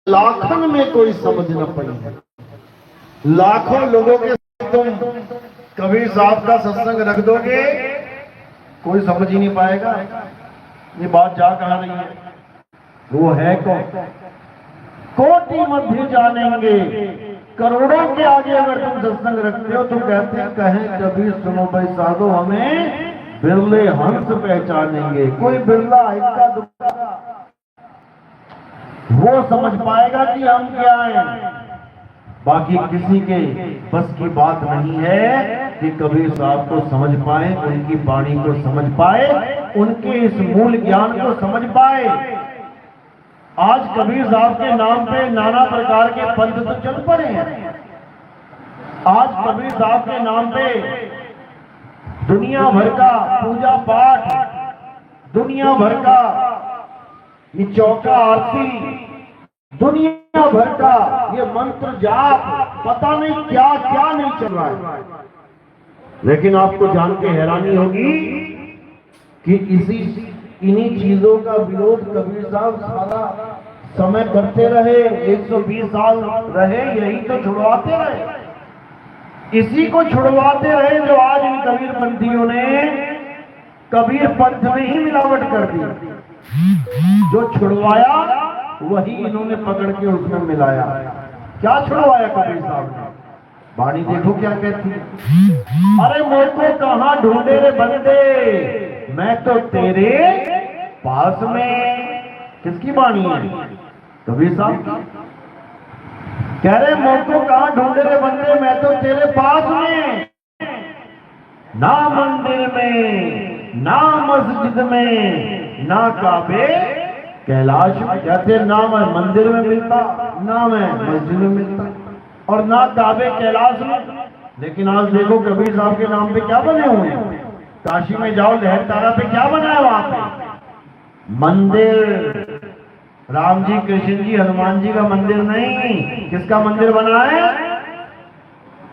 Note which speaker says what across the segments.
Speaker 1: लाखन में कोई समझ न पड़ी। लाखों लोगों के तुम कबीर साहब का सत्संग रख दोगे, कोई समझ ही नहीं पाएगा ये बात जा कहां रही है। वो है कौन? कोटि मध्य जानेंगे, करोड़ों के आगे अगर तुम सत्संग रखते हो तुम कहते हैं कहें कबीर सुनो भाई साधो हमें बिरले हंस पहचानेंगे। कोई बिरला इक्का दुक्का वो समझ पाएगा कि हम क्या हैं। बाकी किसी के बस की बात नहीं है कि कबीर साहब को समझ पाए, उनकी वाणी को समझ पाए, उनके इस मूल ज्ञान को समझ पाए। आज कबीर साहब के नाम पे नाना प्रकार के पंथ तो चल पड़े हैं। आज कबीर साहब के नाम पे दुनिया भर का पूजा पाठ, दुनिया भर का ये चौका आरती, दुनिया भर का ये मंत्र जाप, पता नहीं क्या क्या नहीं चल रहा है। लेकिन आपको जान के हैरानी होगी कि इन्हीं चीजों का विरोध कबीर साहब सारा समय करते रहे। 120 साल रहे, यही तो छुड़वाते रहे, इसी को छुड़वाते रहे जो आज इन कबीर पंथियों ने कबीर पंथ में ही मिलावट कर दी। जो छुड़वाया वही इन्होंने पकड़ के उसमें मिलाया। क्या छुड़वाया कबीर साहब ने? वाणी देखो क्या कहती है, अरे मुझको कहां ढूंढे रे बंदे, मैं तो तेरे पास में। किसकी वाणी है? कबीर साहब की। कह रहे मुझको कहां ढूंढे रे बंदे, मैं तो तेरे पास में। ना मंदिर में, ना मस्जिद में, ना काबे कैलाश में। कहते नाम है मंदिर में मिलता, नाम है मस्जिद में मिलता, और ना काबे कैलाश में। लेकिन आज देखो कबीर साहब के नाम पे क्या बने हुए हैं। काशी में जाओ, लहर तारा पे क्या बना है वहां पे? मंदिर। राम जी, कृष्ण जी, हनुमान जी का मंदिर नहीं। किसका मंदिर बना है?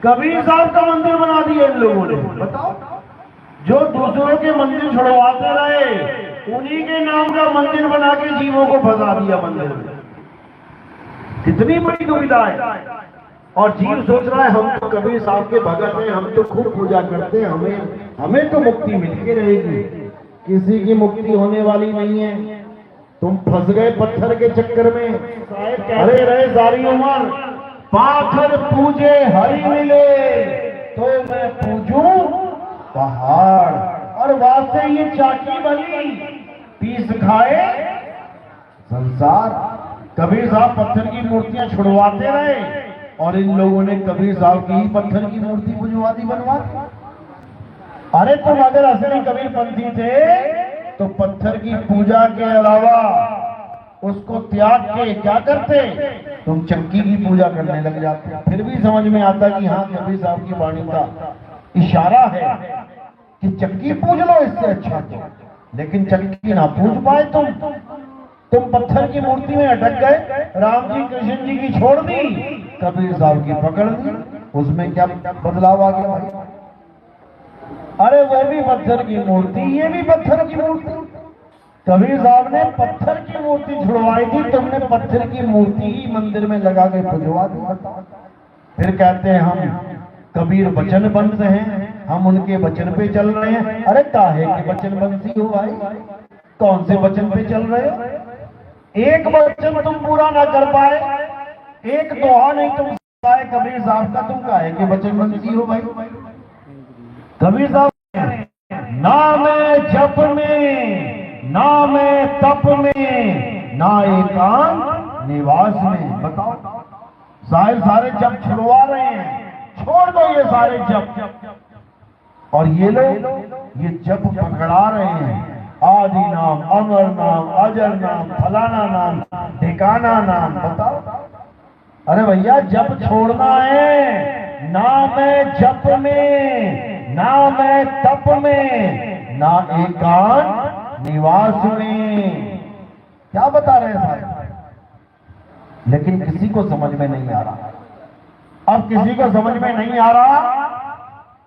Speaker 1: कबीर साहब का मंदिर बना दिया इन लोगों ने। बताओ, जो दूसरों के मंदिर छुड़वाते रहे उन्हीं के नाम का मंदिर बना के जीवों को फंसा दिया मंदिर में। कितनी बड़ी दुविधा है। और जीव सोच रहा है हम तो कबीर साहब के भगत हैं, हम तो खूब पूजा करते हैं, हमें तो मुक्ति मिलके रहेगी। किसी की मुक्ति होने वाली नहीं है। तुम फंस गए पत्थर के चक्कर में। अरे रहे सारी उम्र पाथर पूजे हरि मिले तो मैं पूजूं पहाड़। और वास्ते ये चाकी बनी, पीस खाए संसार। कबीर साहब पत्थर की मूर्तियां छुड़वाते रहे और इन लोगों ने कबीर साहब की ही पत्थर की मूर्ति बुझवा दी, बनवा दी। अरे तुम अगर असली कबीर पंथी थे तो पत्थर की पूजा के अलावा उसको त्याग के क्या करते? तुम चक्की की पूजा करने लग जाते। फिर भी समझ में आता कि हाँ कबीर साहब की वाणी का इशारा है कि चक्की पूज लो, इससे अच्छा तो। लेकिन चक्की ना पूज पाए तुम पत्थर की मूर्ति में अटक गए। राम जी, कृष्ण जी की छोड़ दी, कबीर साहब की पकड़ दी। उसमें क्या बदलाव आ गया भाई? अरे वो भी पत्थर की मूर्ति, ये भी पत्थर की मूर्ति। कबीर साहब ने पत्थर की मूर्ति छुड़वाई थी, तुमने पत्थर की मूर्ति ही मंदिर में लगा के पुजवा दी। फिर कहते हैं हम कबीर वचनबंद हैं, हम उनके वचन पे चल रहे हैं। अरे काहे के वचनबंदी हो भाई? कौन से वचन पे चल रहे हो? एक वचन तुम पूरा ना कर पाए, एक दोहा नहीं तुम पाए कबीर साहब का, तुम काहे के वचनबंदी हो भाई? कबीर साहब ना मैं जप में, ना मैं तप में, ना एकांत निवास में। बताओ, सारे जप छुड़वा रहे हैं। छोड़ दो ये सारे जप। और ये लोग ये जप पकड़ा रहे हैं। आदि नाम, अमर नाम, अजर नाम, फलाना नाम, ठिकाना नाम। बताओ, अरे भैया जप छोड़ना है। ना मैं जप में, ना मैं तप में, ना एकांत निवास में। क्या बता रहे हैं साहब? लेकिन किसी को समझ में नहीं आ रहा। अब किसी को समझ में नहीं आ रहा,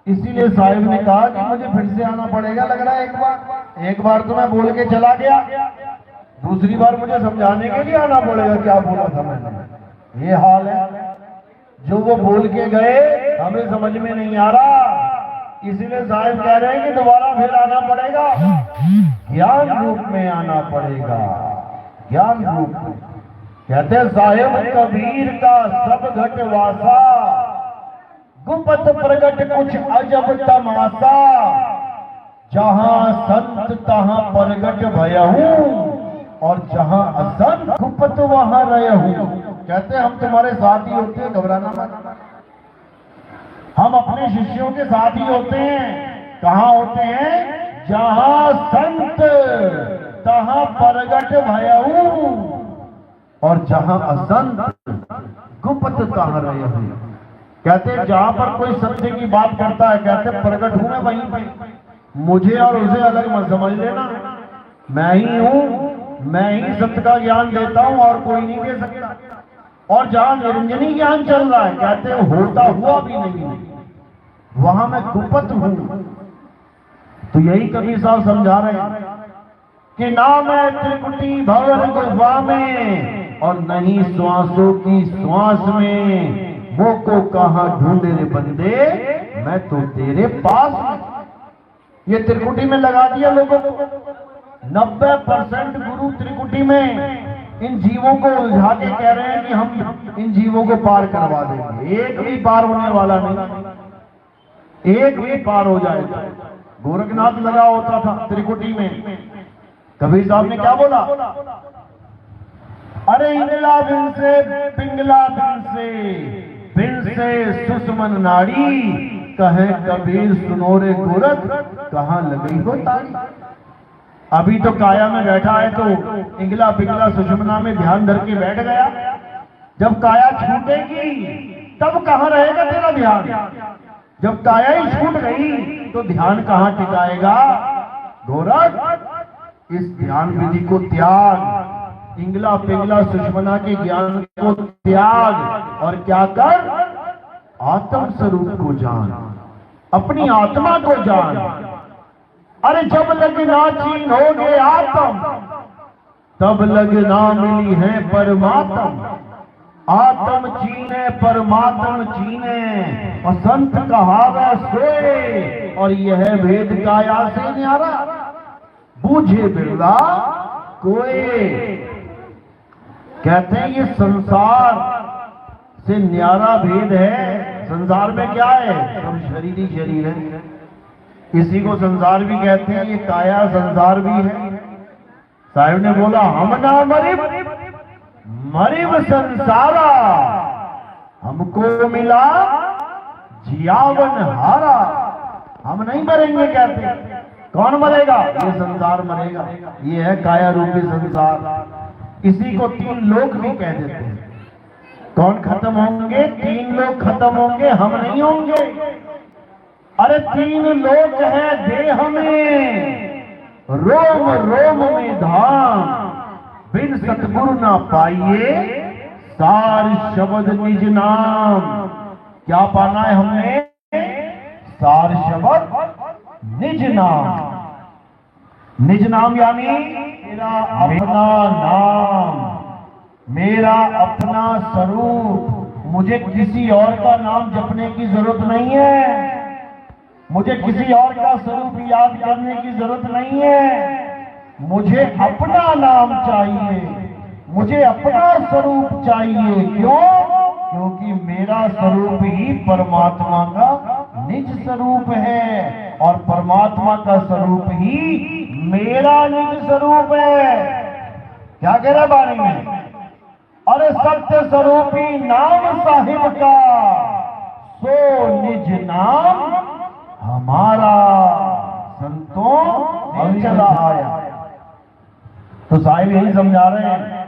Speaker 1: इसीलिए साहिब ने कहा कि मुझे फिर से आना पड़ेगा। लग रहा है एक बार तो मैं बोल के चला गया, दूसरी बार मुझे समझाने के लिए आना पड़ेगा क्या बोला था मैंने। ये हाल है, जो वो बोल के गए हमें समझ में नहीं आ रहा, इसीलिए साहिब कह रहे हैं कि दोबारा फिर आना पड़ेगा, ज्ञान रूप में आना पड़ेगा, ज्ञान रूप में। कहते हैं साहिब कबीर का सब घट वासा, गुपत प्रगट कुछ अजब तमाशा, जहां संत तहां प्रगट भयहूं, और जहां असंत गुपत वहां रहूं। कहते हैं हम तुम्हारे साथ ही होते हैं, घबराना मत। हम अपने शिष्यों के साथ ही होते हैं। कहां होते हैं? जहां संत तहां प्रगट भयहूं, और जहां असंत गुपत तहां रहूं। कहते हैं जहां पर कोई सत्य की बात करता है, कहते प्रगट हूं मैं वहीं पे, मुझे और उसे अलग मत समझ लेना, मैं ही हूं, मैं ही सत्य का ज्ञान देता हूं और कोई नहीं दे सकता। और जहां निरंजनी ज्ञान चल रहा है, कहते हैं होता हुआ भी नहीं, वहां मैं गुपत हूं। तो यही कबीर साहब समझा रहे हैं कि ना मैं त्रिकुटी भवन गुफा में, और नहीं श्वासों की श्वास में, वो को कहां ढूंढे रे बंदे, मैं तो तेरे पास हूं। ये त्रिकुटी में लगा दिया लोगों को। 90% गुरु त्रिकुटी में इन जीवों को उलझा के कह रहे हैं कि हम इन जीवों को पार करवा देंगे। एक भी पार होने वाला नहीं, एक भी पार हो जाएगा। गोरखनाथ लगा होता था त्रिकुटी में। कबीर साहब ने क्या बोला? अरे इंगला बिन से पिंगला बिन से सुषमन नाड़ी, कहे कबीर सुनो रे गोरख, कहां लगी हो ताड़ी। अभी तो काया में बैठा है तो इंगला पिंगला सुषमना में ध्यान धर के बैठ गया, जब काया छूटेगी तब कहां रहेगा तेरा ध्यान? जब काया ही छूट गई तो ध्यान कहां टिकाएगा? गोरख इस ध्यान विधि को त्याग, इंगला पिंगला सुषमना के ज्ञान को त्याग, और क्या कर? आत्म स्वरूप को जान, अपनी आत्मा को जान। अरे जब लग ना चीन हो गए आत्म, तब लग ना मिली है परमात्म। आत्म चीने परमात्म चीने, और संत कहावे सोए, और यह भेद काया से न्यारा, बूझे बिरला कोई। कहते हैं ये संसार से न्यारा भेद है। संसार में क्या है? सब शरीर ही शरीर है, इसी को संसार भी कहते हैं। ये काया संसार भी है। साहिब ने बोला हम ना मरिब मरिब संसारा, हमको मिला जियावन हारा। हम नहीं मरेंगे कहते। कौन मरेगा? ये संसार मरेगा। ये है काया रूपी संसार। इसी को तीन लोक भी कह देते हैं। कौन खत्म होंगे? तीन लोग खत्म होंगे, हम नहीं होंगे। अरे तीन लोक है देह में, रोम रोम में धाम, बिन सतगुरु ना पाइए सार शब्द निज नाम। क्या पाना है हमने? सार शब्द निज नाम। निज नाम यानी मेरा अपना नाम, मेरा अपना स्वरूप। मुझे किसी और का नाम जपने की जरूरत नहीं है, मुझे किसी और का स्वरूप याद करने की जरूरत नहीं है। मुझे अपना नाम चाहिए, मुझे अपना स्वरूप चाहिए। क्यों? क्योंकि मेरा स्वरूप ही परमात्मा का निज स्वरूप है, और परमात्मा का स्वरूप ही मेरा निज स्वरूप है। क्या कह रहा है बाणी में? अरे सत्य स्वरूपी नाम साहिब का, सो निज नाम हमारा। संतों हम चला आया। तो साहिब यही समझा रहे हैं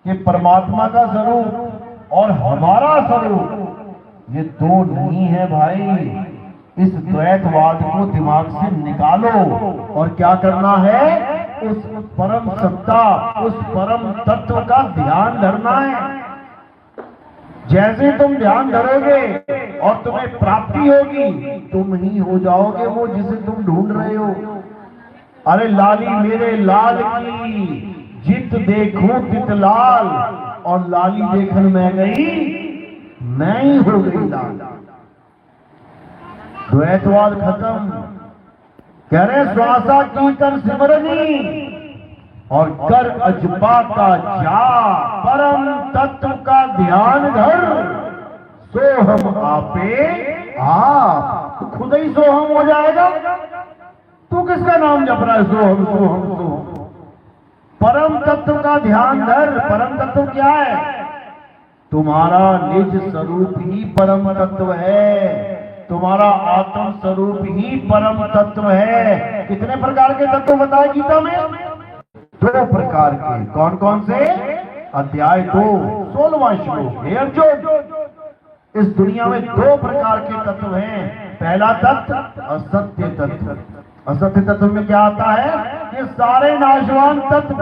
Speaker 1: कि परमात्मा का स्वरूप और हमारा स्वरूप ये दो नहीं है भाई। इस द्वैतवाद को दिमाग से निकालो, और क्या करना है? उस परम सत्ता, उस परम तत्व का ध्यान धरना है। जैसे तुम ध्यान धरोगे और तुम्हें प्राप्ति होगी, तुम ही हो जाओगे वो जिसे तुम ढूंढ रहे हो। अरे लाली मेरे लाल की जित देखूं तित लाल, और लाली देखन मैं गई, मैं ही हो गई लाल। द्वैतवाद खत्म। कह रहे श्वासा कीर्तन सिमरनी, और कर अजपा का जा, परम तत्व का ध्यान धर, सो हम आपे आप। तो खुद ही सो हम हो जाएगा। तू किसका नाम जप रहा है? सो हम सो हम सो हम। परम तत्व का ध्यान धर। परम तत्व क्या है? तुम्हारा निज स्वरूप ही परम तत्व है। तुम्हारा आत्म स्वरूप ही परम तत्व है। कितने प्रकार के तत्व बताए गीता में? 2 प्रकार के। कौन कौन से? अध्याय 2 16वां श्लोक। हे अर्जुन, इस दुनिया में 2 प्रकार के तत्व हैं। पहला तत्व असत्य तत्व। असत्य तत्व में क्या आता है? ये सारे नाशवान तत्व,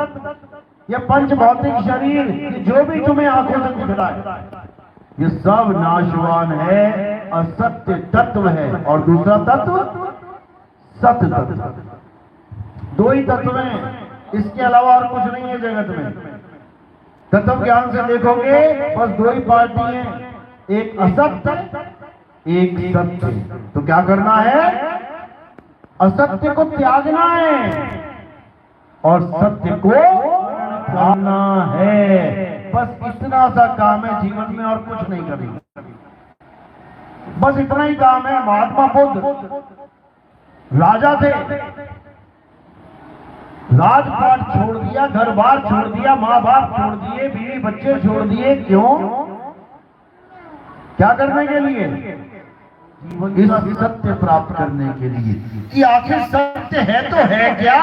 Speaker 1: ये पंच भौतिक शरीर, ये जो भी तुम्हें आंखों से दिख रहा है, ये सब नाशवान है, असत्य तत्व है। और दूसरा तत्व सत्य तत्व। 2 ही तत्व हैं, इसके अलावा और कुछ नहीं है जगत में। तत्व ज्ञान से देखोगे बस 2 ही पार्टी हैं, एक असत्य, एक सत्य। तो क्या करना है? असत्य को त्यागना है और सत्य को पाना है। बस इतना सा काम है जीवन में, और कुछ नहीं करेंगे। बस इतना ही काम है। महात्मा बुद्ध राजा थे, राजपाट छोड़ दिया, घर बार छोड़ दिया, माँ बाप छोड़ दिए, बीवी बच्चे छोड़ दिए। क्यों? क्या करने के लिए? इस सत्य प्राप्त करने के लिए कि आखिर सत्य है तो है क्या।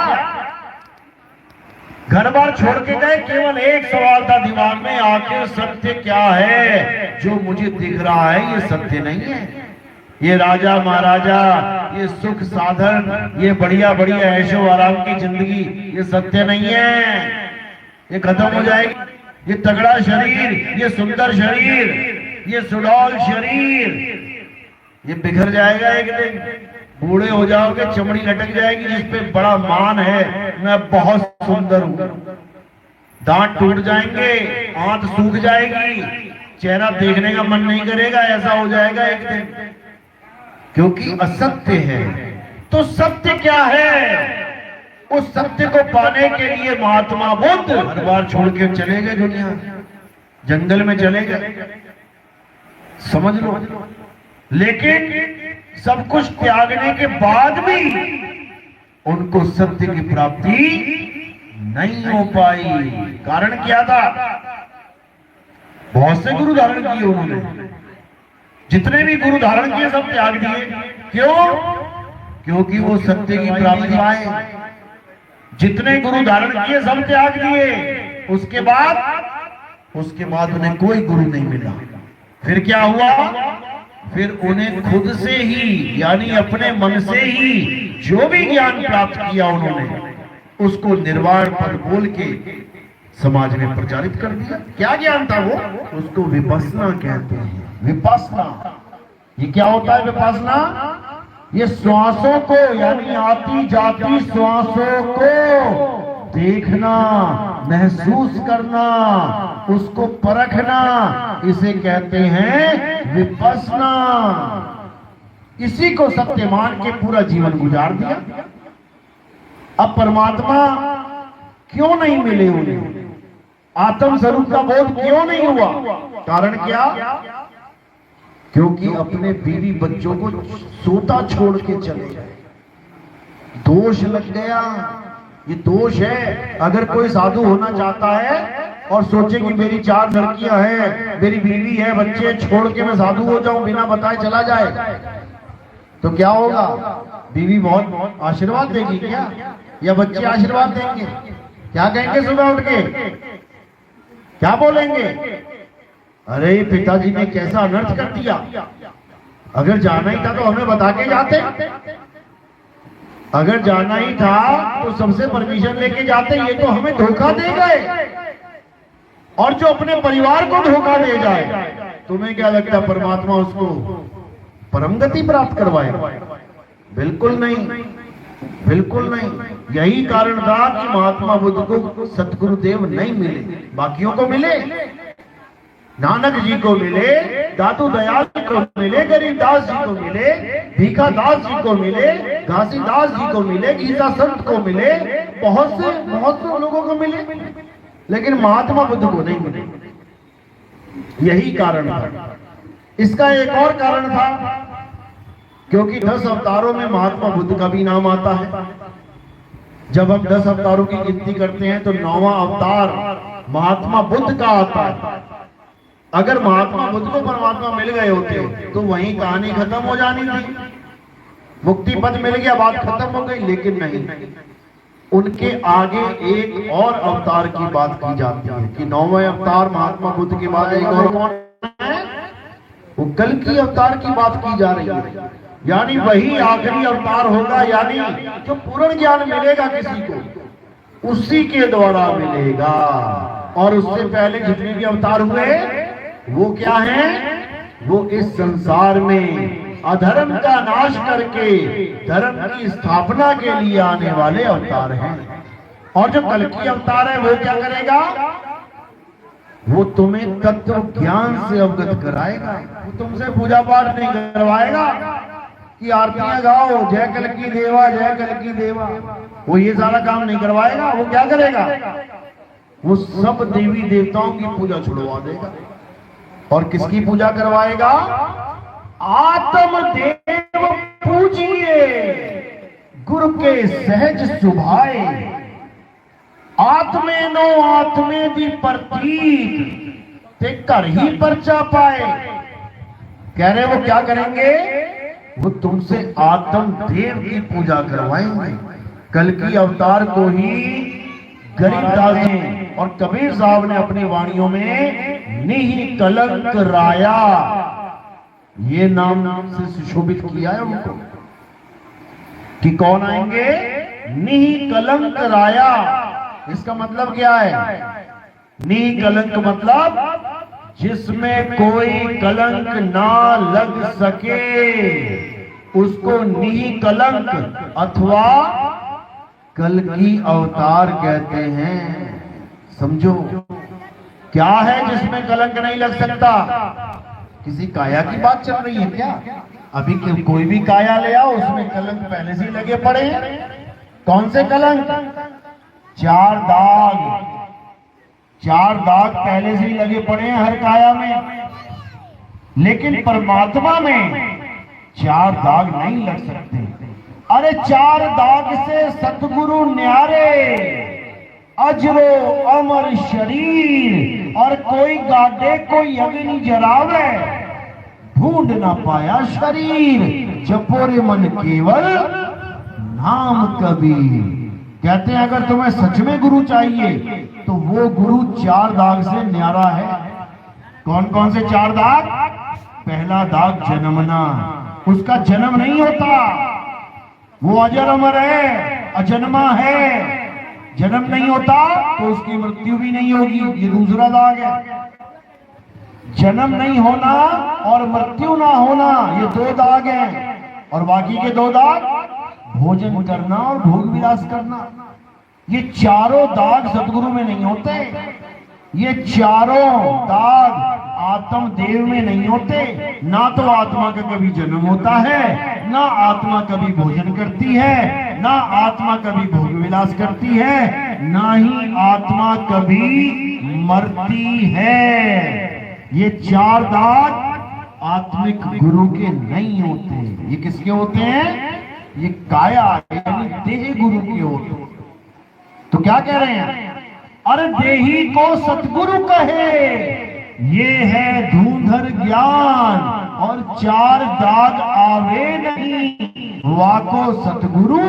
Speaker 1: घर बार छोड़ के गए, केवल एक सवाल था दिमाग में, आखिर सत्य क्या है? जो मुझे दिख रहा है ये सत्य नहीं है। ये राजा महाराजा, ये सुख साधन, ये बढ़िया बढ़िया ऐशो आराम की जिंदगी, ये सत्य नहीं है। ये खत्म हो जाएगी। ये तगड़ा शरीर, ये सुंदर शरीर, ये सुडौल शरीर, ये बिखर जाएगा एक दिन। बूढ़े हो जाओगे, चमड़ी लटक जाएगी जिसपे बड़ा मान है, मैं बहुत सुंदर हूं। दांत टूट जाएंगे, आंत सूख जाएगी, चेहरा देखने का मन नहीं करेगा, ऐसा हो जाएगा एक दिन, क्योंकि असत्य है। तो सत्य क्या है? उस सत्य को पाने के लिए महात्मा बुद्ध हर बार छोड़ के चले गए दुनिया, जंगल में चले गए, समझ लो। लेकिन सब कुछ त्यागने के बाद भी उनको सत्य की प्राप्ति नहीं हो पाई। कारण क्या था? बहुत से गुरु धारण किए उन्होंने, जितने भी गुरु धारण किए सब त्याग दिए। क्यों? क्योंकि वो सत्य की प्राप्ति पाए। जितने गुरु धारण किए सब त्याग दिए, उसके बाद उन्हें कोई गुरु नहीं मिला। फिर क्या हुआ? फिर उन्हें खुद से ही, यानी अपने मन से ही जो भी ज्ञान प्राप्त किया उन्होंने, उसको निर्वाण पद बोल के समाज में प्रचारित कर दिया। क्या ज्ञान था वो? उसको विपश्यना कहते हैं। विपश्यना, ये क्या होता है विपश्यना? ये श्वासों को, यानी आती जाती श्वासों को देखना, महसूस करना, उसको परखना, इसे कहते हैं विपश्यना। इसी को सत्य मान के पूरा जीवन गुजार दिया। अब परमात्मा क्यों नहीं मिले उन्हें? आत्म स्वरूप का बोध क्यों नहीं हुआ? कारण क्या? क्योंकि अपने बीवी बच्चों को सोता छोड़ के चले गए। दोष लग गया। ये दोष है। अगर कोई साधु होना चाहता है और सोचे कि मेरी 4 लड़कियां हैं, मेरी बीवी है, बच्चे, छोड़ के मैं साधु हो जाऊं, बिना बताए चला जाए, तो क्या होगा? बीवी बहुत आशीर्वाद देगी क्या? या बच्चे आशीर्वाद देंगे? क्या कहेंगे सुबह उठ के? क्या बोलेंगे? अरे पिताजी ने कैसा अनर्थ कर दिया। अगर जाना ही था तो हमें बता के जाते। अगर जाना ही था तो सबसे परमिशन लेके जाते। ये तो हमें धोखा दे गए। और जो अपने परिवार को धोखा दे जाए, तुम्हें क्या लगता है परमात्मा उसको परम गति प्राप्त करवाए? बिल्कुल नहीं। बिल्कुल नहीं। यही कारण था कि महात्मा बुद्ध को सतगुरुदेव नहीं मिले, बाकियों को मिले, नानक जी को मिले, दादू दयाल जी को मिले, गरीबदास जी को मिले, भीखादास जी को मिले, घासीदास जी को मिले, गीता संत को मिले, बहुत से लोगों को मिले, लेकिन महात्मा बुद्ध को नहीं मिले। यही कारण था। इसका एक और कारण था, क्योंकि 10 अवतारों में महात्मा बुद्ध का भी नाम आता है। जब हम 10 अवतारों की गिनती करते हैं तो 9वां अवतार महात्मा बुद्ध का आता है। अगर महात्मा बुद्ध को परमात्मा मिल गए होते तो वहीं कहानी खत्म हो जानी थी, मुक्ति पद मिल गया, बात खत्म हो गई। लेकिन नहीं, उनके आगे एक और अवतार की बात की जाती है कि 9वें अवतार महात्मा बुद्ध के बाद एक और कौन है, वो कल्कि अवतार की बात की जा रही है। यानी वही आखिरी अवतार होगा, यानी जो पूर्ण ज्ञान मिलेगा किसी को उसी के द्वारा मिलेगा। और उससे पहले जितने भी अवतार हुए वो क्या है, वो इस संसार में अधर्म का नाश करके धर्म की स्थापना के लिए आने वाले अवतार हैं। और जो कल्कि अवतार है वो क्या करेगा, वो तुम्हें तत्व ज्ञान से अवगत कराएगा। वो तुमसे पूजा पाठ नहीं करवाएगा कि आरतियां गाओ, जय कल्कि देवा, जय कल्कि देवा, वो ये सारा काम नहीं करवाएगा। वो क्या करेगा, वो सब देवी देवताओं की पूजा छुड़वा देगा। और किसकी पूजा करवाएगा, आत्मदेव पूजिए गुरु के सहज सुभाए, आत्मेनो आत्मे दी प्रतीत ते घर ही परचा पाए। कह रहे वो क्या करेंगे, वो तुमसे आत्मदेव की पूजा करवाएंगे। कल्कि अवतार को ही गरीबदास जी और कबीर साहब ने अपनी वाणियों में निहि कलंक राया ये नाम से सुशोभित किया है उनको, कि कौन आएंगे, निहि कलंक राया। इसका मतलब क्या है, निहि कलंक मतलब जिसमें कोई कलंक ना लग सके उसको निहि कलंक अथवा कल्कि अवतार कहते हैं। समझो क्या है जिसमें कलंक नहीं लग सकता। किसी काया की बात चल रही है क्या, अभी कोई भी काया ले आओ उसमें कलंक पहले से ही लगे पड़े हैं। कौन से कलंक, 4 दाग, 4 दाग पहले से ही लगे पड़े हैं हर काया में। लेकिन परमात्मा में 4 दाग नहीं लग सकते। अरे 4 दाग से सतगुरु न्यारे, अजरो अमर शरीर, और कोई गाडे कोई अग्नि जरावे, ढूंढ ना पाया शरीर, जपोरे मन केवल नाम कबीर। कहते हैं अगर तुम्हें सच में गुरु चाहिए तो वो गुरु 4 दाग से न्यारा है। कौन कौन से 4 दाग, पहला दाग जन्मना, उसका जन्म नहीं होता, वो अजर अमर है, अजन्मा है, जन्म नहीं होता तो उसकी मृत्यु भी नहीं होगी। ये दूसरा दाग है। जन्म नहीं होना और मृत्यु ना होना, ये 2 दाग हैं। और बाकी के 2 दाग, भोजन करना और भोग विलास करना, ये चारों दाग सतगुरु में नहीं होते। ये चारों दाग आत्मदेव में नहीं होते। ना तो आत्मा का कभी जन्म होता है, ना आत्मा कभी भोजन करती है, ना आत्मा कभी भोग विलास करती है, ना ही आत्मा कभी मरती है। ये 4 दाग आत्मिक गुरु के नहीं होते। ये किसके होते हैं, ये काया यानी देह गुरु के होते। तो क्या कह रहे हैं, अरे देही को सतगुरु कहे, ये है धूंधर ज्ञान, और 4 दाग आवे नहीं, वाको सतगुरु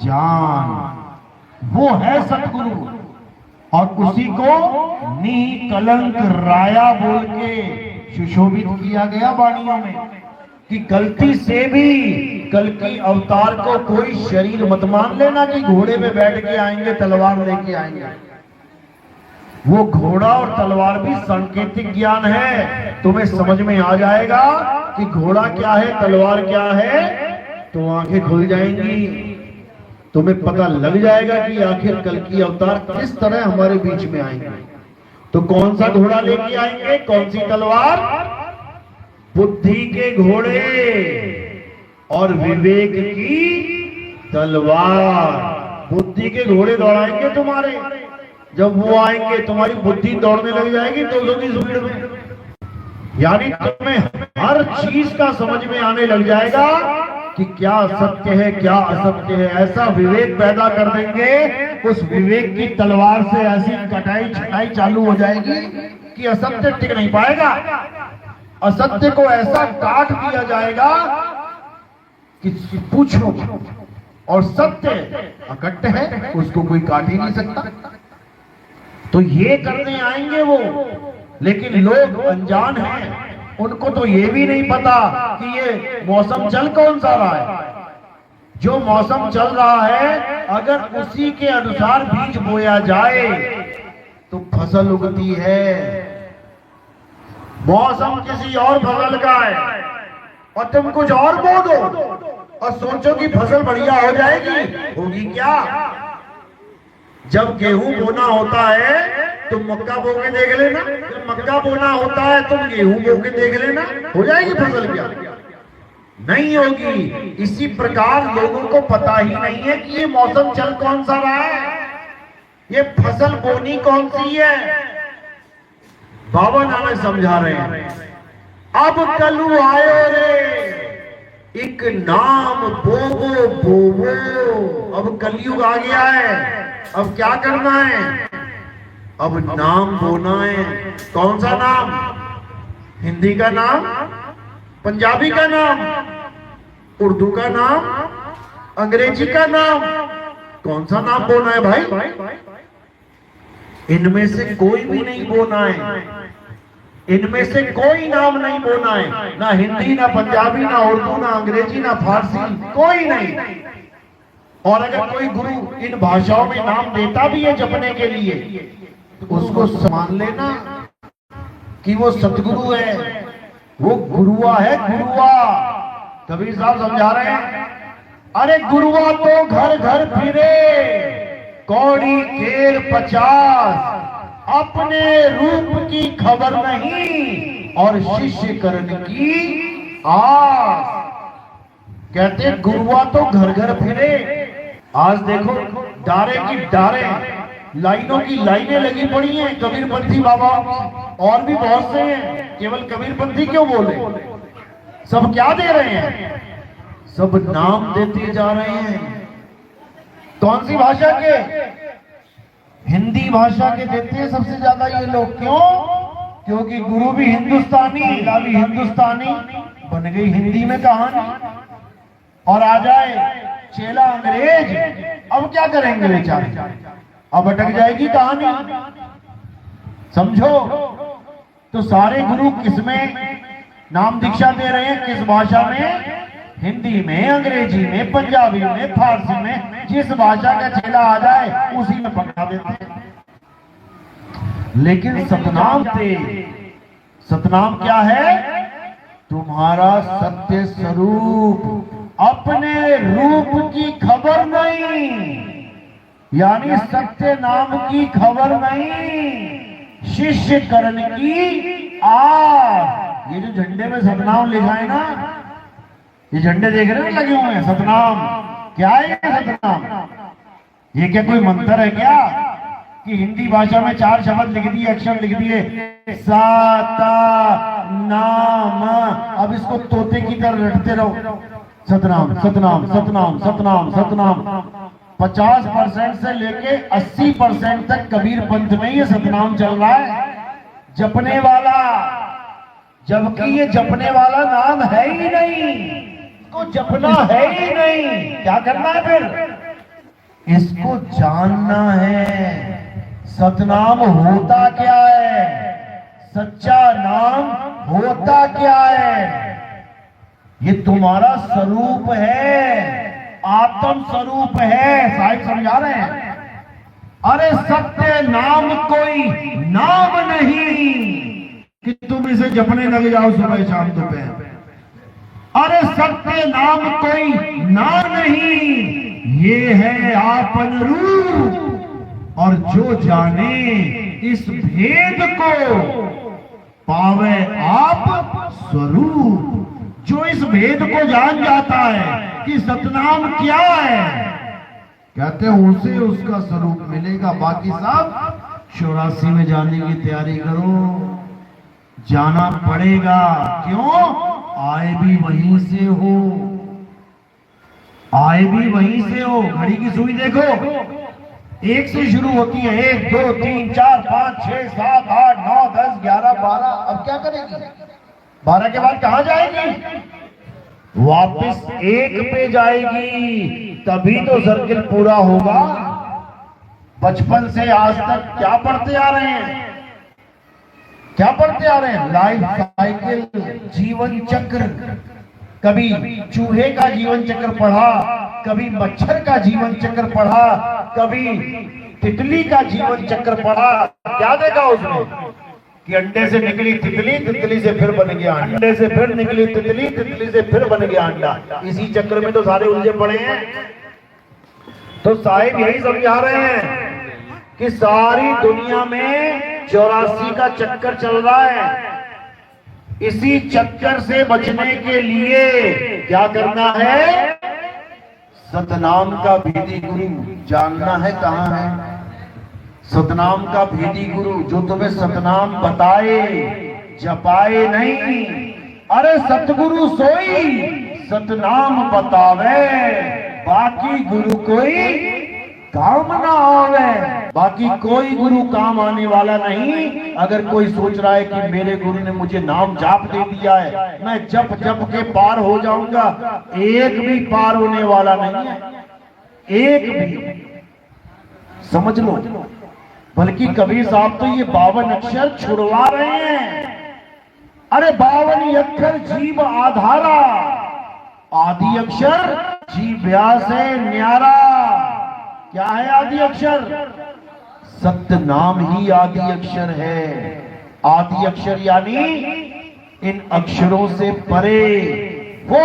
Speaker 1: जान। वो है सतगुरु, और उसी को निहि कलंक राया बोल के सुशोभित किया गया वाणियों में कि गलती से भी कल्कि अवतार को कोई शरीर मत मान लेना कि घोड़े पे बैठ के आएंगे, तलवार लेके आएंगे। वो घोड़ा और तलवार भी सांकेतिक ज्ञान है। तुम्हें समझ में आ जाएगा कि घोड़ा क्या है, तलवार क्या है, तो आंखें खुल जाएंगी। तुम्हें पता लग जाएगा कि आखिर कल की अवतार किस तरह हमारे बीच में आएंगे। तो कौन सा घोड़ा लेके आएंगे, कौन सी तलवार? बुद्धि के घोड़े और विवेक की तलवार। बुद्धि के घोड़े दौड़ाएंगे तुम्हारे। जब वो आएंगे तुम्हारी बुद्धि दौड़ने लग जाएगी 200 की स्पीड में, यानी तुम्हें हर चीज का समझ में आने लग जाएगा कि क्या सत्य है क्या असत्य है। ऐसा विवेक पैदा कर देंगे, उस विवेक की तलवार से ऐसी कटाई छटाई चालू हो जाएगी कि असत्य टिक नहीं पाएगा। असत्य को ऐसा काट दिया जाएगा कि पूछो, और सत्य अकट्ट है, उसको कोई काट ही नहीं सकता। तो ये करने आएंगे वो, लेकिन लोग अनजान हैं, उनको तो ये भी नहीं पता कि ये मौसम चल कौन सा रहा है। जो मौसम चल रहा है अगर उसी के अनुसार बीज बोया जाए तो फसल उगती है। मौसम किसी और फसल का है और तुम कुछ और बो दो और सोचो कि फसल बढ़िया हो जाएगी, होगी क्या? जब गेहूं बोना होता है तुम मक्का बो के देख लेना, जब मक्का बोना होता है तुम गेहूं बो के देख लेना, हो जाएगी फसल क्या? नहीं होगी। इसी प्रकार लोगों को पता ही नहीं है कि ये मौसम चल कौन सा रहा है, ये फसल बोनी कौन सी है। बाबा नानक समझा रहे हैं, अब कलू आयो रे एक नाम बोवो बोवो। अब कलयुग आ गया है, अब क्या करना है? अब नाम बोना है। कौन सा नाम? हिंदी का नाम, पंजाबी का नाम, उर्दू का नाम, अंग्रेजी का नाम। कौन सा नाम बोना है भाई? इनमें से कोई भी नहीं बोना है, इनमें से कोई नाम नहीं बोना है। ना हिंदी, ना पंजाबी, ना उर्दू, ना अंग्रेजी, ना फारसी, कोई नहीं। और अगर कोई गुरु इन भाषाओं में नाम देता भी है जपने के लिए तो उसको मान लेना कि वो सतगुरु है, वो गुरुआ है, गुरुआ। कबीर साहब समझा रहे हैं, अरे गुरुआ तो घर घर फिरे कौड़ी केर 50, अपने रूप की खबर नहीं और शिष्य करण की आस। कहते गुरुआ तो घर घर फिरे। आज देखो डारे की डारे, लाइनों की लाइनें लगी पड़ी हैं कबीरपंथी बाबा, और भी बहुत से हैं। केवल कबीरपंथी क्यों बोले? सब क्या दे रहे हैं? सब नाम देते जा रहे हैं। कौन सी भाषा के? हिंदी भाषा के देते हैं सबसे ज्यादा ये लोग। क्यों? क्योंकि गुरु भी हिंदुस्तानी, लीला भी हिंदुस्तानी, बन गई हिंदी में कहानी। और आ जाए चेला अंग्रेज, अब क्या करेंगे बेचारे? अब अटक जाएगी कहानी। समझो, तो सारे गुरु किसमें नाम दीक्षा दे रहे हैं? किस भाषा में? हिंदी में, अंग्रेजी में, पंजाबी में, फारसी में। जिस भाषा का चेला आ जाए उसी में पकड़ा देते हैं। लेकिन सतनाम थे। सतनाम क्या है? तुम्हारा सत्य स्वरूप, अपने रूप की खबर नहीं, यानी सत्य नाम की खबर नहीं, शिष्य करण की आस। ये जो झंडे में सतनाम लिखा है ना, ये झंडे देख रहे हैं लगे हुए हैं, सतनाम। क्या है ये सतनाम? ये क्या कोई मंत्र है क्या कि हिंदी भाषा में 4 शब्द लिख दिए, अक्षर लिख दिए, सता नाम, अब इसको तोते की तरह रटते रहो, सतनाम सतनाम सतनाम सतनाम सतनाम। 50% से लेके 80% तक कबीर पंथ में ये सतनाम चल रहा है, जपने वाला। जबकि ये जपने वाला नाम है ही नहीं, इसको जपना है ही नहीं। क्या करना है फिर? इसको जानना है। सतनाम होता क्या है? सच्चा नाम होता क्या है? ये तुम्हारा स्वरूप है, आत्म स्वरूप है। साहिब समझा रहे हैं, अरे सत्य नाम कोई नाम नहीं कि तुम इसे जपने लग जाओ सुबह शाम दोपहर। अरे सत्य नाम कोई नाम नहीं ये है आपन रूप, और जो जाने इस भेद को पावे आप स्वरूप। जो इस भेद को जान जाता है कि सतनाम क्या है, कहते हैं उसे उसका स्वरूप मिलेगा। बाकी सब 84 में जाने की तैयारी करो, जाना पड़ेगा। क्यों? आए भी वहीं से हो, आए भी वहीं से हो। घड़ी की सुई देखो, 1 से शुरू होती है, 1 2 3 4 5 6 7 8 9 10 11 12। अब क्या करेगी? 12 के बाद कहां जाएगी? वापस 1 पे जाएगी, तभी तो सर्किल पूरा होगा। बचपन से आज तक क्या पढ़ते आ रहे हैं? क्या पढ़ते आ रहे हैं? लाइफ साइकिल, जीवन चक्र। कभी चूहे का जीवन चक्र पढ़ा, कभी मच्छर का जीवन चक्र पढ़ा, कभी तितली का जीवन चक्र पढ़ा। क्या देखा उसने? कि अंडे से निकली तितली, तितली से फिर बन गया अंडा, अंडे से फिर निकली तितली, तितली से फिर बन गया अंडा। इसी चक्र में तो सारे उलझे पड़े हैं। तो साहिब यही समझा रहे हैं कि सारी दुनिया में 84 का चक्कर चल रहा है। इसी चक्कर से बचने के लिए क्या करना है? सतनाम का भेदी गुरु जानना है। कहां है सतनाम का भेदी गुरु? जो तुम्हें सतनाम बताए, जपाए नहीं। अरे सतगुरु सोई सतनाम बतावे, बाकी गुरु कोई काम ना आवे। बाकी कोई गुरु काम आने वाला नहीं। अगर कोई सोच रहा है कि मेरे गुरु ने मुझे नाम जाप दे दिया है, मैं जप जप के पार हो जाऊंगा, एक भी पार होने वाला नहीं है, एक भी। समझ लो। बल्कि कबीर साहब तो ये 52 अक्षर छुड़वा रहे हैं। अरे 52 अक्षर जीव आधारा, आदि अक्षर जीव व्यास है न्यारा। क्या है आदि अक्षर? सत्य नाम ही आदि अक्षर है। आदि अक्षर यानी इन अक्षरों से परे वो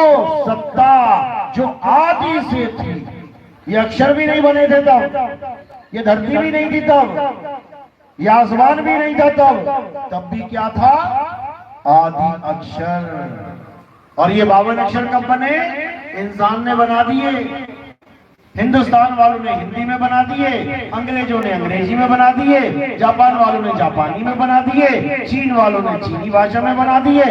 Speaker 1: सत्ता जो आदि से थी। ये अक्षर भी नहीं बने थे तब, ये धरती भी नहीं थी तब, ये आसमान भी नहीं था तब भी क्या था? आदि अक्षर। और ये 52 अक्षर कब बने? इंसान ने बना दिए। हिंदुस्तान वालों ने हिंदी में बना दिए, अंग्रेजों ने अंग्रेजी में बना दिए, जापान वालों ने जापानी में बना दिए, चीन वालों ने चीनी भाषा में बना दिए।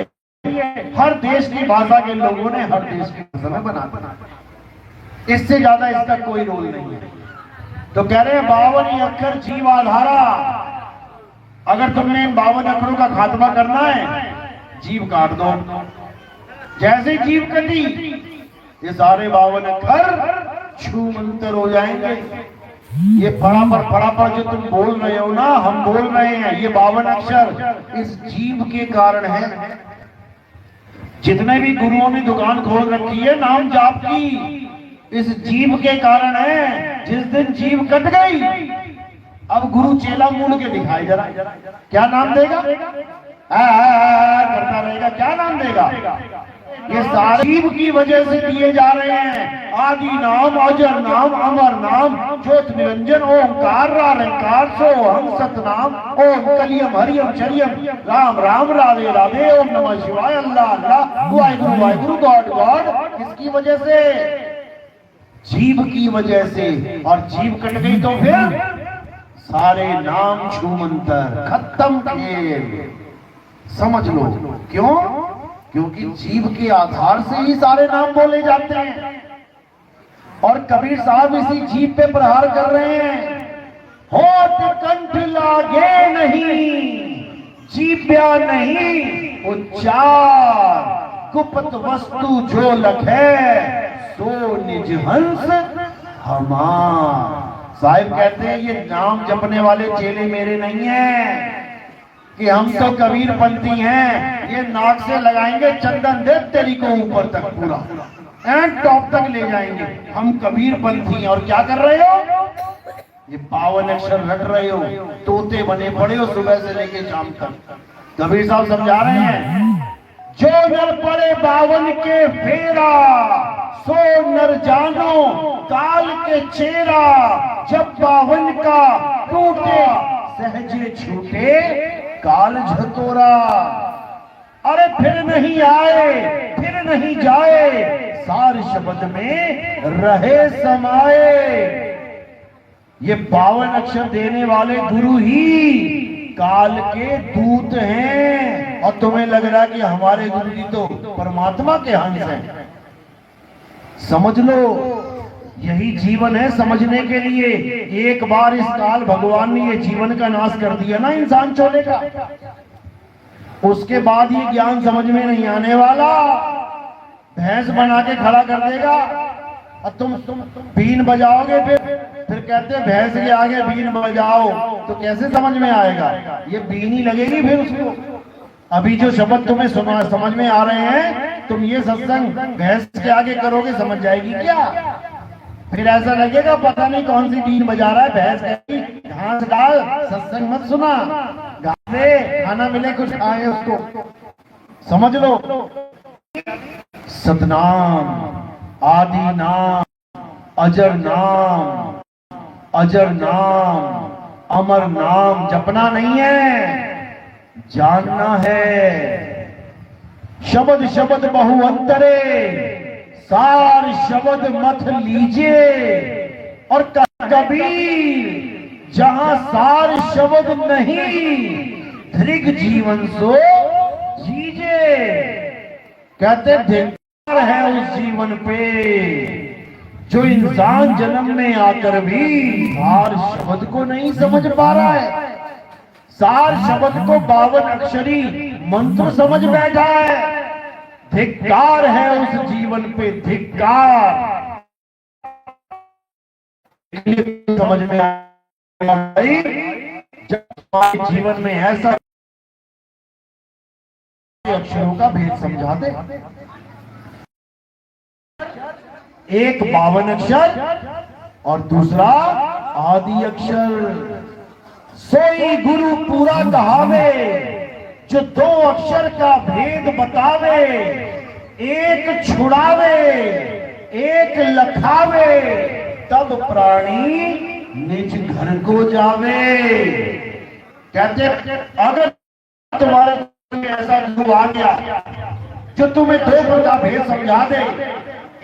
Speaker 1: हर देश की भाषा के लोगों ने हर देश की भाषा में बना दिया। इससे ज्यादा इसका कोई रोल नहीं है। तो कह रहे हैं 52 अक्षर जीव आधारा। अगर तुमने इन 52 अक्षरों का खात्मा करना है, जीव काट दो। जैसे जीव कटी, ये सारे 52 अक्षर छूमंतर हो जाएंगे। ये फटाफट जो तुम बोल रहे हो ना, हम बोल रहे हैं, ये 52 अक्षर इस जीव के कारण है। जितने भी गुरुओं ने दुकान खोल रखी है नाम जाप की, इस जीव के कारण है। जिस दिन जीव कट गई, अब गुरु चेला मूड के दिखाई जरा, क्या नाम देगा? करता रहेगा, क्या नाम देगा? ये सारे जीव की वजह से दिए जा रहे हैं। आदि नाम, अजर नाम, अमर नाम, ज्योत निरंजन, ओंकार रंकार सो हम सतनाम, ओम कलियम हरियम चरियम, राम राम राधे राधे, ओम नमः शिवाय, अल्लाह अल्लाह, वाहिगुरु गॉड गॉड। किसकी वजह से? जीव की वजह से। और जीव कट गई तो फिर सारे नाम छूमंतर, खत्म खेल। समझ लो। क्यों? क्योंकि जीव के आधार से ही सारे नाम बोले जाते हैं। और कबीर साहब इसी जीव पे प्रहार कर रहे हैं। होठ कंठ लागे नहीं, जीव्या नहीं उच्चार, गुप्त वस्तु जो लखे, सो निज हंस हमार। साहिब कहते हैं ये नाम जपने वाले चेले मेरे नहीं हैं कि हम तो कबीर पंथी हैं। ये नाक से लगाएंगे चंदन दे तेरी को ऊपर तक, पूरा एंड टॉप तक ले जाएंगे। हम कबीर पंथी हैं। और क्या कर रहे हो? ये 52 अक्षर रट रहे हो, तोते बने पड़े हो सुबह से लेके शाम तक। कबीर साहब समझा रहे हैं, जो नर पड़े 52 के फेरा, सो नर जानो काल के चेहरा जब बावन का टूटे सहजे छूटे काल झतोरा। अरे फिर नहीं आए फिर नहीं जाए सार शब्द में रहे समाये। ये 52 अक्षर देने वाले गुरु ही काल के दूत हैं। और तुम्हें लग रहा है कि हमारे गुरु जी तो परमात्मा के हंस हैं। समझ लो, यही जीवन है समझने के लिए। एक बार इस काल भगवान ने ये जीवन का नाश कर दिया ना इंसान चोले का, उसके बाद ये ज्ञान समझ में नहीं आने वाला। भैंस बना के खड़ा कर देगा और तुम बीन बजाओगे, फिर कहते हैं भैंस के आगे बीन बजाओ, तो कैसे समझ में आएगा? ये बीन ही लगेगी फिर उसको। अभी जो शब्द तुम्हें समझ में आ रहे हैं, तुम ये सत्संग भैंस के आगे करोगे, समझ जाएगी क्या? फिर ऐसा लगेगा पता नहीं कौन सी बीन बजा रहा है। भैंस कहेगी घास डाल, सत्संग मत सुना, घास दे, खाना मिले कुछ खाए उसको। समझ लो, सतनाम आदि नाम अजर नाम, अजर नाम अमर नाम जपना नहीं है, जानना है। शब्द शब्द बहु अंतरे, सार शब्द मत लीजिए। और कबीर जहां सार शब्द नहीं, दृग जीवन सो जीजे। कहते धिक्कार है उस जीवन पे जो इंसान जन्म में आकर भी सार शब्द को नहीं समझ पा रहा है। सार शब्द को 52 अक्षरी मंत्र समझ बैठा है। धिक्कार है उस जीवन पे, धिक्कार। समझ में आई जब जीवन में ऐसा अक्षरों का भेद समझा दे। एक 52 अक्षर और दूसरा आदि अक्षर। सोई गुरु पूरा कहावे जो 2 अक्षर का भेद बतावे। एक छुड़ावे एक लखावे, तब प्राणी निज घर को जावे। कहते अगर तुम्हारे ऐसा गुरु आ गया जो तुम्हें 2 का भेद समझा दे,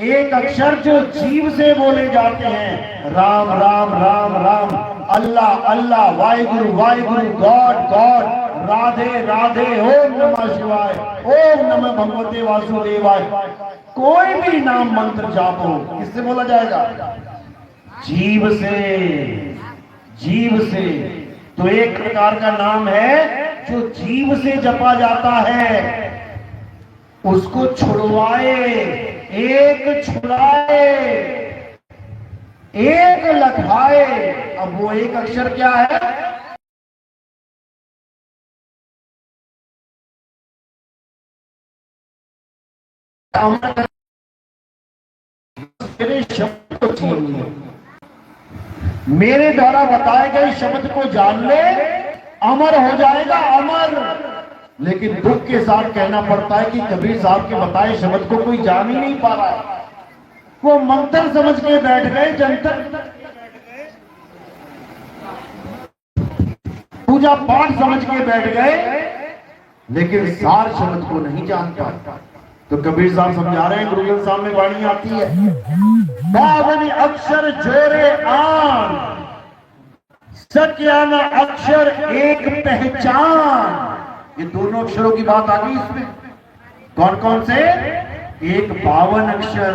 Speaker 1: एक अक्षर जो जीव से बोले जाते हैं, राम राम राम राम, अल्लाह अल्लाह, वाहिगुरु वाहिगुरु, गॉड गॉड, राधे राधे, ओम नमः शिवाय, ओम नमः भगवते वासुदेवाय। कोई भी नाम मंत्र जापो, किससे बोला जाएगा? जीव से। जीव से। तो एक प्रकार का नाम है जो जीव से जपा जाता है। उसको छुड़वाए, एक छुड़ाए एक लखाए। अब वो एक अक्षर क्या है? मेरे शब्द को छीनिए, मेरे द्वारा बताए गए शब्द को जान ले, अमर हो जाएगा, अमर। लेकिन दुख के साथ कहना पड़ता है कि कबीर साहब के बताए शब्द को कोई जान ही नहीं पा रहा है। वो मंत्र समझ के बैठ गए, जंतर पूजा पाठ समझ के बैठ गए, लेकिन सार शब्द को नहीं जान पाता। तो कबीर साहब समझा रहे हैं, गुरु ग्रंथ साहब में वाणी आती है, 52 अक्षर जोरे आन, सत्याना अक्षर एक पहचान। ये दोनों अक्षरों की बात आ गई इसमें। कौन कौन से? एक 52 अक्षर,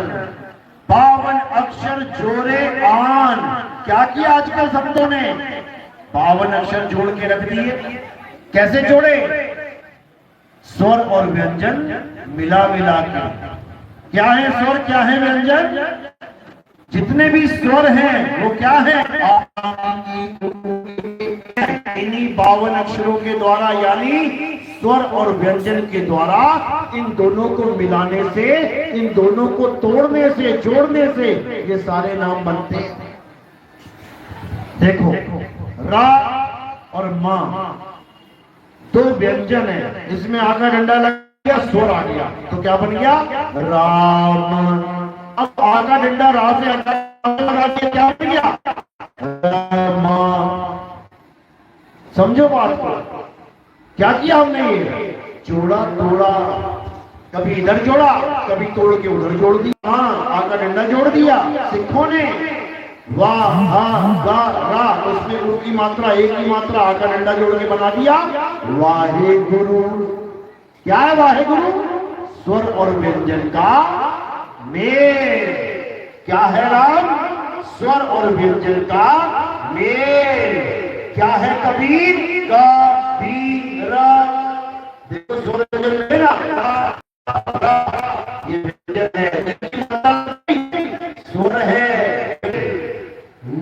Speaker 1: 52 अक्षर जोरे आन। क्या किया आजकल शब्दों ने? 52 अक्षर जोड़ के रख दिए। कैसे जोड़े? स्वर और व्यंजन मिला मिला के। क्या है स्वर, क्या है व्यंजन? जितने भी स्वर हैं वो क्या है? इन्हीं 52 अक्षरों के द्वारा, यानी स्वर और व्यंजन के द्वारा, इन दोनों को मिलाने से, इन दोनों को तोड़ने से, जोड़ने से ये सारे नाम बनते हैं। देखो, रा और मा, 2 व्यंजन है, इसमें आका डंडा लग गया, स्वर आ गया, तो क्या बन गया? राम। अब आका डंडा राह से लगा के क्या किया? समझो बात को, क्या किया हमने? ये जोड़ा तोड़ा, कभी इधर जोड़ा, कभी तोड़ के उधर जोड़ दिया। हाँ, आका डंडा जोड़ दिया सिखों ने। वाह हा गा रा, उसमें उ की मात्रा, एक की मात्रा, आका डंडा जोड़ के बना दिया वाहे गुरु। क्या है वाहे गुरु? स्वर और व्यंजन का मेल। क्या है राम? स्वर और व्यंजन का मेल। क्या है कबीर? कबीरा। देखो स्वर व्यंजन मेरा, ये व्यंजन है, स्वर है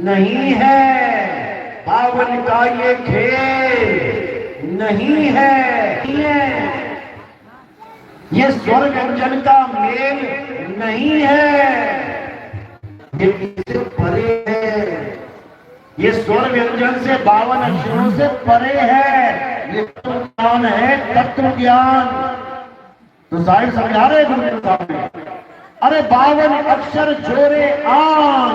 Speaker 1: नहीं है, पावन का ये खेल नहीं है, ये स्वर व्यंजन का मेल नहीं है, ये इससे परे है, ये स्वर व्यंजन से 52 अक्षरों से परे है। ये तत्व ज्ञान है, तत्व ज्ञान। तो साहिब समझा रहे गुरु साहब ने, अरे 52 अक्षर जोरे आन,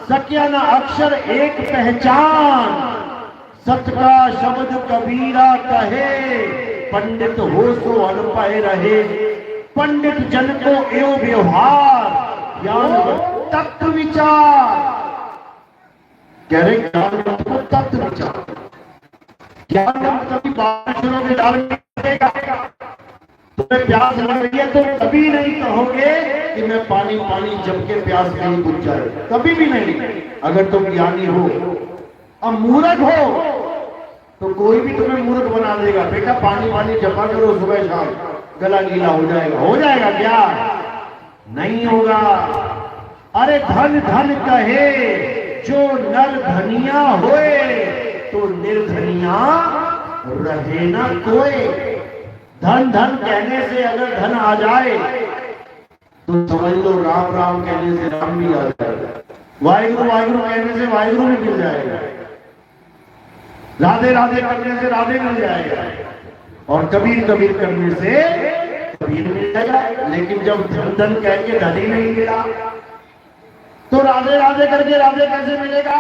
Speaker 1: सकिया न अक्षर एक पहचान, सत का शब्द कबीरा कहे, पंडित हो सो अनपढ़ रहे, पंडित जन को एवं व्यवहार, ज्ञान तत्व विचार। कह रहे ज्ञान को तत्व विचार। ज्ञान कभी 12 अक्षरों में डाल देगा, तुम्हें प्यास लग रही है तो कभी नहीं कहोगे कि मैं पानी पानी जब के प्यास नहीं बुझ जाए, कभी भी नहीं, अगर तुम ज्ञानी हो। अब मूर्ख हो तो कोई भी तुम्हें मूर्ख बना देगा, बेटा पानी पानी जपा करो सुबह शाम, गला गीला हो जाएगा। हो जाएगा क्या? नहीं होगा। अरे धन धन कहे जो नर धनिया होए, तो निर्धनिया रहे ना कोई। धन धन कहने से अगर धन आ जाए तो समझ लो राम राम कहने से राम भी आ जाएगा, वाहिगुरु वाहिगुरु कहने से वाहिगुरु भी मिल जाएगा, राधे राधे करने से राधे मिल जाएगा, और कबीर कबीर करने से कबीर मिल जाएगा। लेकिन जब धन धन कह के धन ही नहीं मिला तो राधे राधे करके राधे कैसे मिलेगा?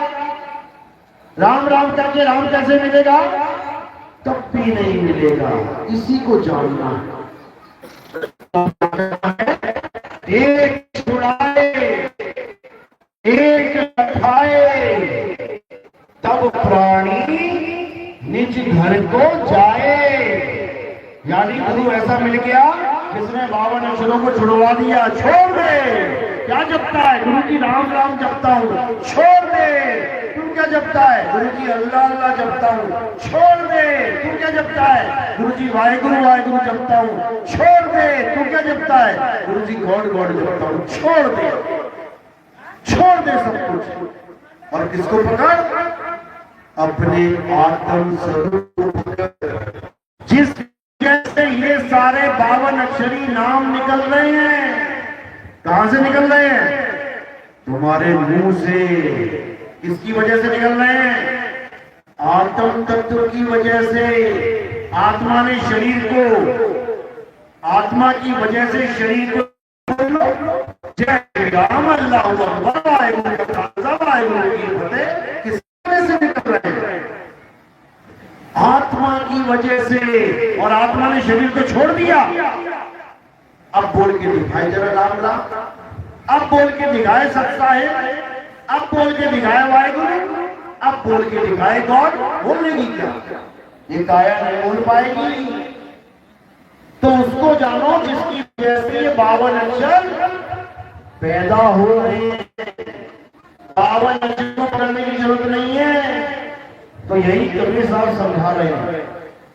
Speaker 1: राम राम करके राम कैसे मिलेगा? तब भी नहीं मिलेगा। इसी को जानना है। एक छुड़ाए एक उठाए, तब प्राणी निज घर को जाए। यानी गुरु ऐसा मिल गया जिसने 52 अक्षरों को छुड़वा दिया। छोड़ दे, क्या जपता है? गुरु की राम राम जपता हूँ। छोड़ दे, तू क्या जपता है? गुरु की अल्लाह अल्लाह जपता हूँ। छोड़ दे, तू क्या जपता है? गुरु जी वाहिगुरु वाहिगुरु जपता हूँ। छोड़ दे, तू क्या जपता है? गुरु जी गॉड गॉड जपता हूँ। छोड़ दे, छोड़ दे सब कुछ, और किसको पकड़? अपने आत्म स्वरूप। जिस जैसे ये सारे 52 अक्षरी नाम निकल रहे हैं, कहां से निकल रहे हैं? तुम्हारे मुंह से। किसकी वजह से निकल रहे हैं? आत्म तत्व की वजह से। आत्मा ने शरीर को, आत्मा की वजह से शरीर को जय राम अल्लाह किस वजह से निकल रहे हैं? आत्मा की वजह से। और आत्मा ने शरीर को छोड़ दिया। अब बोल के दिखाए जरा राम राम, अब बोल के दिखाए सत्ता है, अब बोल के दिखाए वाहिगुरु, अब बोल के दिखाए गॉड। बोलेगी क्या? ये काया नहीं बोल पाएगी। तो उसको जानो जिसकी वजह से ये 52 अक्षर पैदा हो रहे हैं। 52 अक्षरों को करने की जरूरत नहीं है। तो यही कबीर साहब समझा रहे हैं।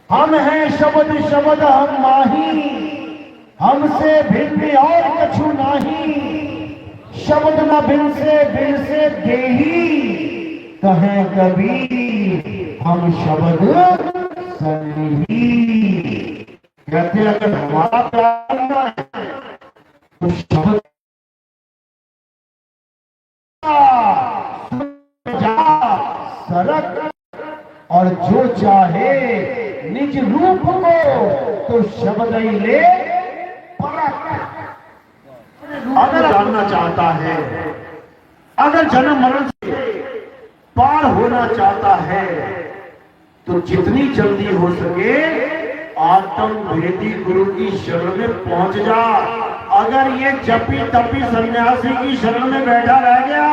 Speaker 1: हम हैं शब्द शब्द हम माही, हमसे भिन्न और कछु नाही, शब्द न बिन से देही, कहें कबीर हम शब्द सन्निही। कहते अगर हमारा प्यार है तो शब्द सरक, और जो चाहे निज रूप को तो शब्द ही ले परख। अगर जानना चाहता है, अगर जन्म मरण से पार होना चाहता है, तो जितनी जल्दी हो सके आत्म भेदी गुरु की शरण में पहुंच जा। अगर ये जपी तपी सन्यासी की शरण में बैठा रह गया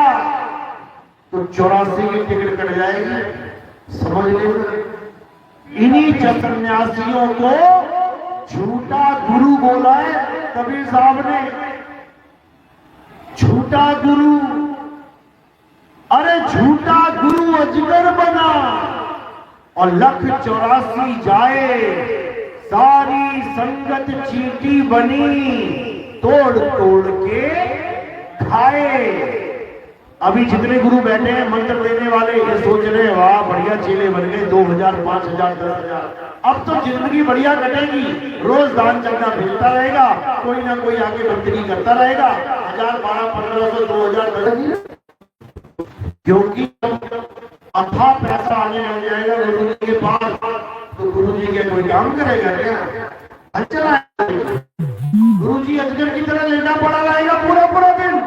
Speaker 1: तो 84 की टिकट कट जाएगी। समझ लेना, इन्हीं सन्यासियों को झूठा गुरु बोला है कबीर साहब ने। झूठा गुरु, अरे झूठा गुरु अजगर बना और 184 जाए, सारी संगत चींटी बनी, तोड़ तोड़ के खाए। अभी जितने गुरु बैठे हैं मंत्र देने वाले, ये सोच रहे हैं वाह बढ़िया चेले बन गए, 2000, 5000, 10,000, अब तो जिंदगी बढ़िया कटेगी, रोज दान चंदा मिलता रहेगा, कोई ना कोई आगे बंदगी करता रहेगा, 1000, 1200, 1500, 2000, क्योंकि अथा पैसा आने लग जाएगा गुरु जी के पास, तो गुरु जी के कोई काम करेगा क्या? अच्छा, गुरु जी अजगर की तरह लेना पड़ा रहेगा पूरा पूरा दिन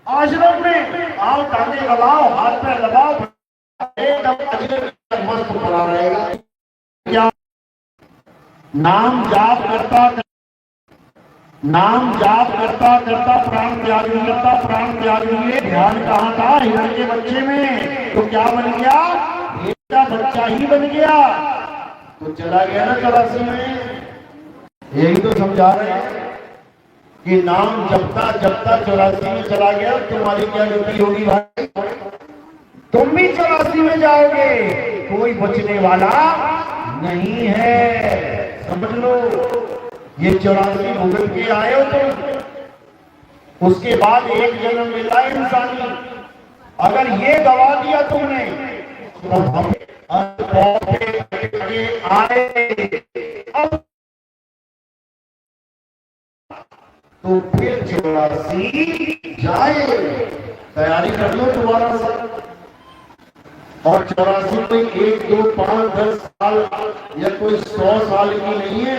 Speaker 1: आश्रम में। आओ टांगे लगाओ, हाथ पैर लगाओ, एकदम अजगर मस्त पड़ा रहेगा। क्या नाम जाप करता करता प्राण त्याग करता, प्राण त्याग लिए, ध्यान कहाँ था? हिरण के बच्चे में। तो क्या बन गया? बेटा बच्चा ही बन गया, तो चला गया ना 84 में। यही तो समझा रहे हैं कि नाम जपता जपता 84 में चला गया। तुम्हारी क्या गति होगी भाई? तुम भी 84 में जाओगे, कोई बचने वाला नहीं है, समझ लो। ये 84 भुगत के आए हो तुम, उसके बाद एक जन्म मिला इंसानी। अगर ये गवा दिया तुमने तो हम आए, अब तो फिर 84 जाए, तैयारी कर लो दोबारा से। और 84 कोई 1, 2, 5, 10 साल या कोई 100 साल की नहीं है,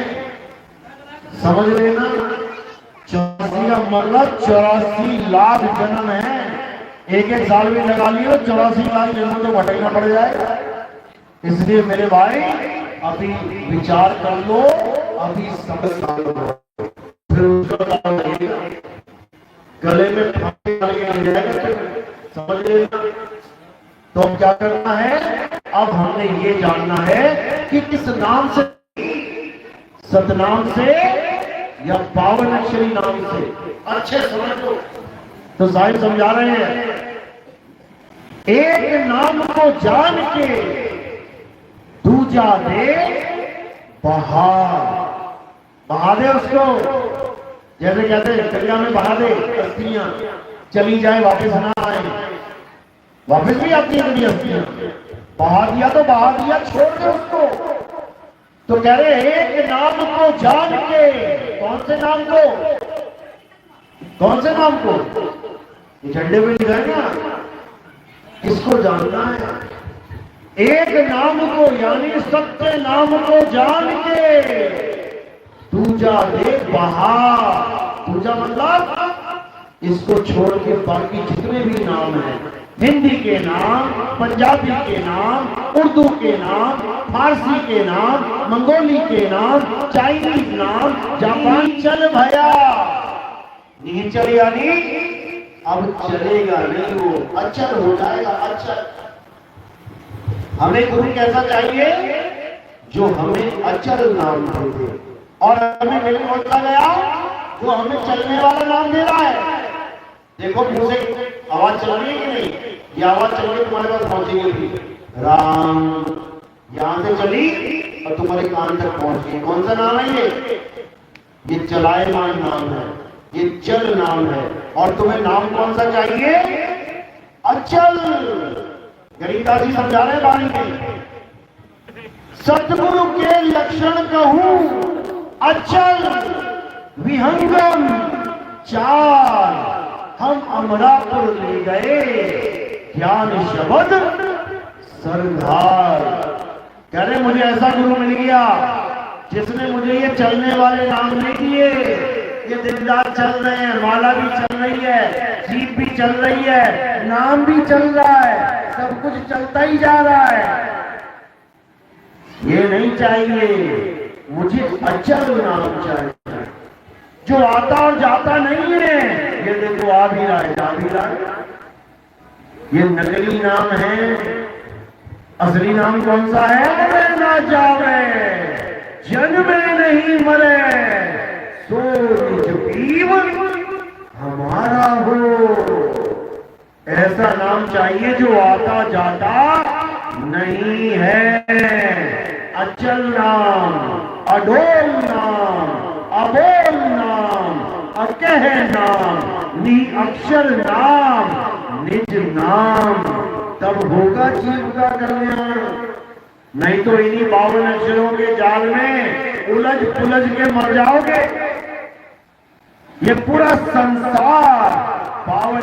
Speaker 1: समझ लेना। 84 का मतलब 84 लाख जन्म है। एक साल में लगा लियो, 84 लाख जन्म तो भटकना पड़ जाएगा। इसलिए मेरे भाई अभी विचार कर लो, अभी समझ लो, फिर उसका गले में फांसी लग जाएगा, समझ लेना। तो अब क्या करना है? अब हमने ये जानना है कि किस नाम से, सतनाम से या पावन अक्षरी नाम से। अच्छे समझ लो। तो साहिब समझा रहे हैं, एक नाम को जान के दूजा दे बहा, बहा दे उसको। जैसे कहते हैं दरिया में बहा दे, अस्थियां चली जाए वापस ना आए, वापस भी आती है अस्थियां। बहा दिया तो बहा दिया, छोड़ दे उसको। तो कह रहे एक नाम को जान के, कौन से नाम को? कौन से नाम को? झंडे पे लिखा है ना, इसको जानना है। एक नाम को यानी सत्य नाम को जान के दूजा दे बहा। दूजा मतलब इसको छोड़ के बाकी जितने भी नाम हैं, हिंदी के नाम, पंजाबी के नाम, उर्दू के नाम, फारसी के नाम, मंगोली के नाम, चाइनीज नाम, जापान, चल भया नहीं चल, यानी अब चलेगा नहीं, वो अचल हो जाएगा, अचल। हमें गुरु कैसा चाहिए? जो हमें अचल नाम दे, और हमें नहीं होता गया जो हमें चलने वाला नाम दे रहा है। देखो मुझे आवाज चल रही है कि नहीं? ये आवाज चल रही तुम्हारे पास पहुंचेगी भी। राम यहां से चली और तुम्हारे कान तक पहुंच गई। कौन सा नाम है ये चलायमान नाम है, ये चल नाम है। और तुम्हें नाम कौन सा चाहिए? अचल। गरीबदास जी समझा रहे बाणी के, सतगुरु के लक्षण कहूं अचल विहंगम चार, हम अमरापुर ले गए ज्ञान शब्द सरदार। कह रहे मुझे ऐसा गुरु मिल गया जिसने मुझे ये चलने वाले नाम नहीं दिए, ये दिनरात चल रहे हैं, माला भी चल रही है, जीप भी चल रही है, नाम भी चल रहा है, सब कुछ चलता ही जा रहा है। ये नहीं चाहिए, मुझे अचल नाम चाहिए जो आता और जाता नहीं है। ये देखो आ भी रहा है, जा भी रहा है। ये नकली नाम है, असली नाम कौन सा है? मरे ना जावे, जन्मे नहीं मरे, सो निज पीव हमारा हो। ऐसा नाम चाहिए जो आता जाता नहीं है। अचल नाम, अडोल नाम, अबोल नाम, अकह नाम, निअक्षर नाम, निज नाम, तब होगा जीव का कल्याण। नहीं तो इन्हीं 52 अक्षरों के जाल में उलझ पुलझ के मर जाओगे। ये पूरा संसार 52